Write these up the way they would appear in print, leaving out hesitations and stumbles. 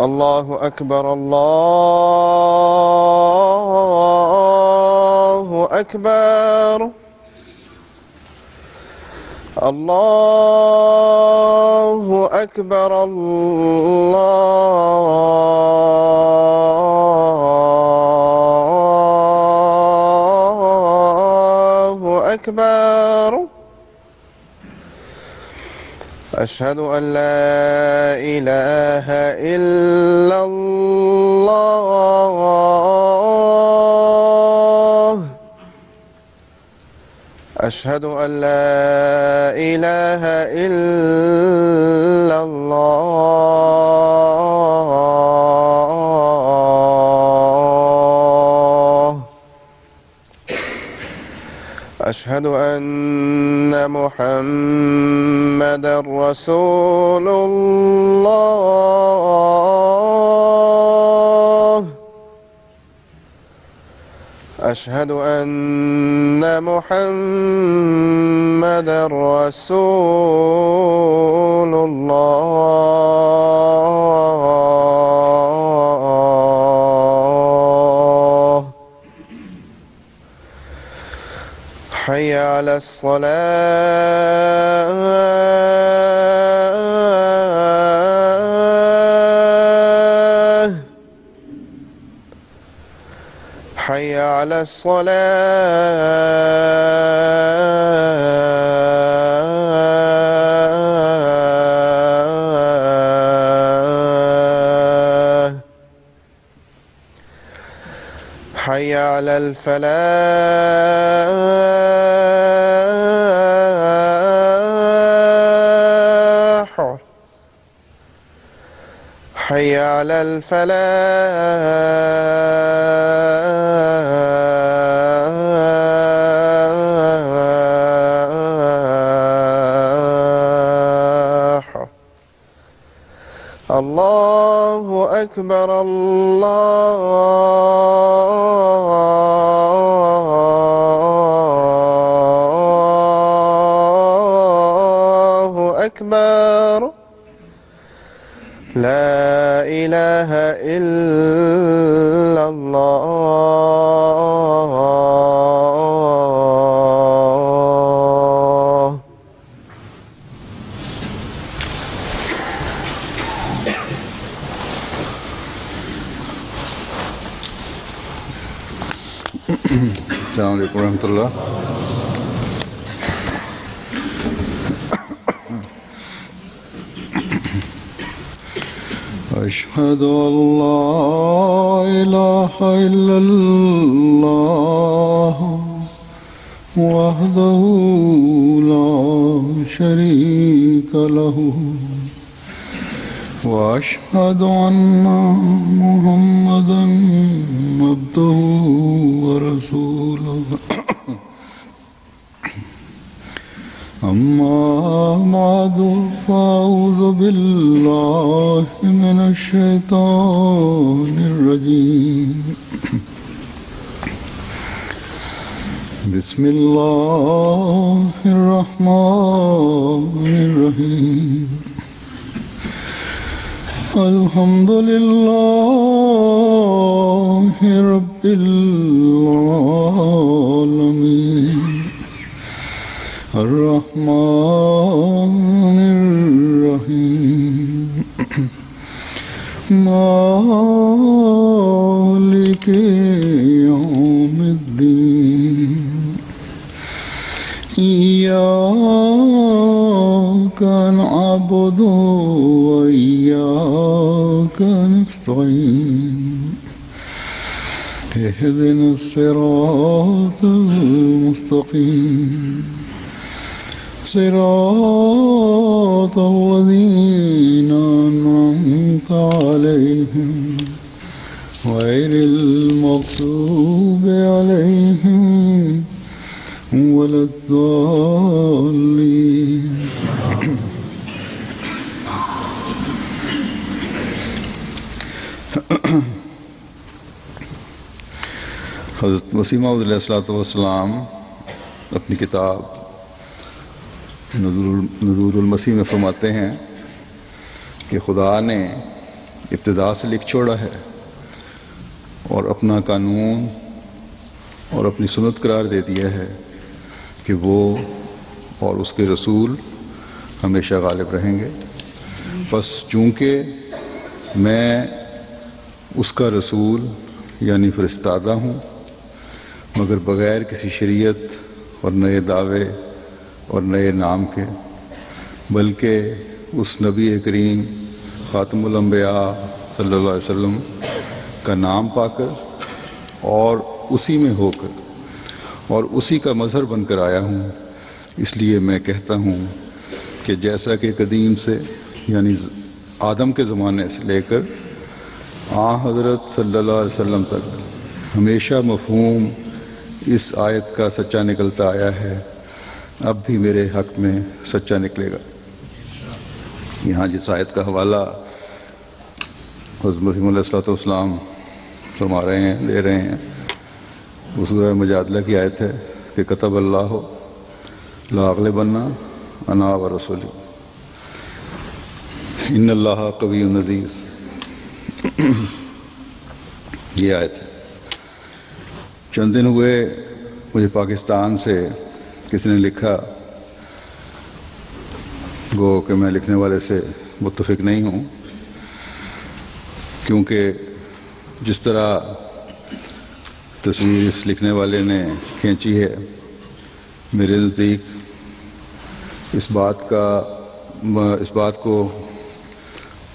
الله أكبر الله أكبر الله أكبر الله أكبر أشهد أن لا إله إلا الله أشهد أن لا إله إلا الله أشهد أن محمدًا رسول الله أشهد أن محمدًا رسول الله حي على الصلاة حي على الصلاة حي على الفلاح حي على الفلاح الله أكبر الله أكبر لا إله إلا الله السلام علیکم ورحمۃ اللہ. أشهد أن لا إله إلا الله وحده لا شريك له وأشهد أن محمدًا عبده ورسوله. أما بعد فأعوذ بالله من الشيطان الرجيم. بسم الله الرحمن الرحيم. الحمد لله رب العالمين الرحمن الرحيم مالك يوم الدين. إياك نعبد وإياك نستعين. اهدنا الصراط المستقيم صراط الذين أنعمت عليهم غير المغضوب عليهم ولا الضالين. حضرت مسیح موعود علیہ الصلوۃ والسلام اپنی کتاب نذور المسیح میں فرماتے ہیں کہ خدا نے ابتدا سے لکھ چھوڑا ہے اور اپنا قانون اور اپنی سنت قرار دے دیا ہے کہ وہ اور اس کے رسول ہمیشہ غالب رہیں گے. بس چونکہ میں اس کا رسول یعنی فرستادہ ہوں، مگر بغیر کسی شریعت اور نئے دعوے اور نئے نام کے، بلکہ اس نبی کریم خاتم الانبیاء صلی اللہ علیہ وسلم کا نام پا کر اور اسی میں ہو کر اور اسی کا مظہر بن کر آیا ہوں. اس لیے میں کہتا ہوں کہ جیسا کہ قدیم سے یعنی آدم کے زمانے سے لے کر حضرت صلی اللہ علیہ وسلم تک ہمیشہ مفہوم اس آیت کا سچا نکلتا آیا ہے، اب بھی میرے حق میں سچا نکلے گا. یہاں جس آیت کا حوالہ حضرت مسیح علیہ الصلوۃ والسلام فرما رہے ہیں، دے رہے ہیں، وہ سورہ مجادلہ کی آیت ہے کہ کتب اللہ لاغلبن انا ورسولی ان اللہ قوی عزیز. یہ آیت ہے. چند دن ہوئے مجھے پاکستان سے کسی نے لکھا، گو کہ میں لکھنے والے سے متفق نہیں ہوں، کیونکہ جس طرح تصویر اس لکھنے والے نے کھینچی ہے، میرے نزدیک اس بات کو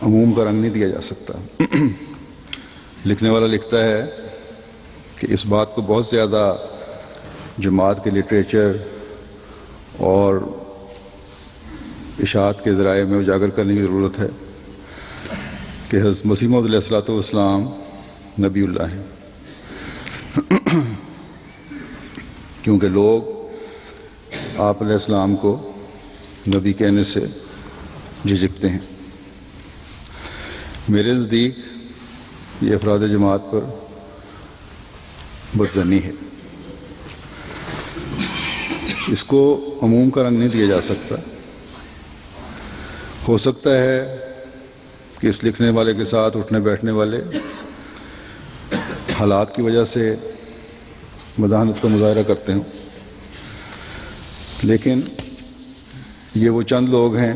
عموم کا رنگ نہیں دیا جا سکتا. لکھنے والا لکھتا ہے کہ اس بات کو بہت زیادہ جماعت کے لٹریچر اور اشاعت کے ذرائع میں اجاگر کرنے کی ضرورت ہے کہ حضرت مسیح موعود علیہ الصلوۃ والسلام نبی اللہ ہیں، کیونکہ لوگ آپ علیہ السلام کو نبی کہنے سے جھجکتے ہیں. میرے نزدیک یہ افراد جماعت پر بدظنی ہے. اس کو عموم کا رنگ نہیں دیا جا سکتا. ہو سکتا ہے کہ اس لکھنے والے کے ساتھ اٹھنے بیٹھنے والے حالات کی وجہ سے مداحنت کا مظاہرہ کرتے ہوں، لیکن یہ وہ چند لوگ ہیں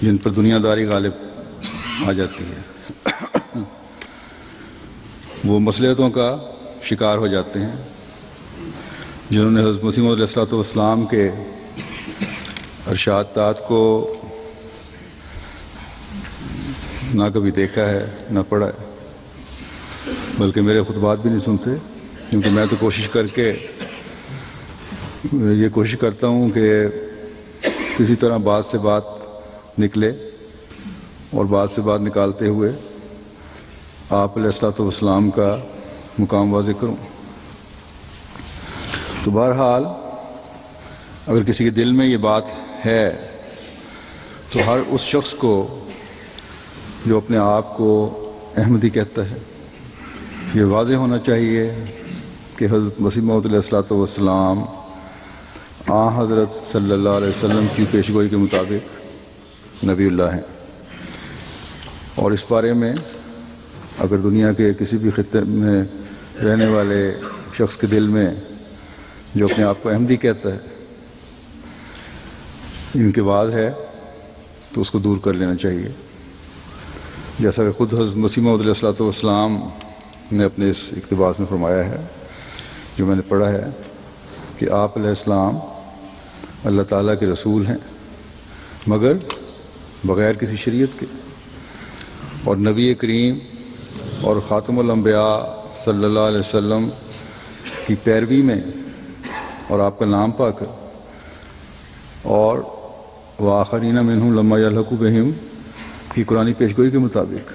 جن پر دنیا داری غالب آ جاتی ہے. وہ مصلحتوں کا شکار ہو جاتے ہیں جنہوں نے حضرت مسیح علیہ الصلوۃ والسلام کے ارشادات کو نہ کبھی دیکھا ہے نہ پڑھا ہے، بلکہ میرے خطبات بھی نہیں سنتے، کیونکہ میں تو کوشش کرتا ہوں کہ کسی طرح بات سے بات نکلے اور بات سے بات نکالتے ہوئے آپ علیہ الصلوۃ والسلام کا مقام واضح کروں. تو بہرحال اگر کسی کے دل میں یہ بات ہے تو ہر اس شخص کو جو اپنے آپ کو احمدی کہتا ہے، یہ واضح ہونا چاہیے کہ حضرت مسیح موعود علیہ الصلوۃ والسلام حضرت صلی اللہ علیہ وسلم کی پیشگوئی کے مطابق نبی اللہ ہیں. اور اس بارے میں اگر دنیا کے کسی بھی خطے میں رہنے والے شخص کے دل میں جو اپنے آپ کو احمدی کہتا ہے انکباس ہے تو اس کو دور کر لینا چاہیے. جیسا کہ خود حضرت مسیح موعود علیہ الصلوۃ والسلام نے اپنے اس اقتباس میں فرمایا ہے جو میں نے پڑھا ہے کہ آپ علیہ السلام اللہ تعالیٰ کے رسول ہیں مگر بغیر کسی شریعت کے، اور نبی کریم اور خاتم الانبیاء صلی اللہ علیہ وسلم کی پیروی میں اور آپ کا نام پا کر، اور وآخرین منہم لما یلحقوا بہم کی قرآنی پیشگوئی کے مطابق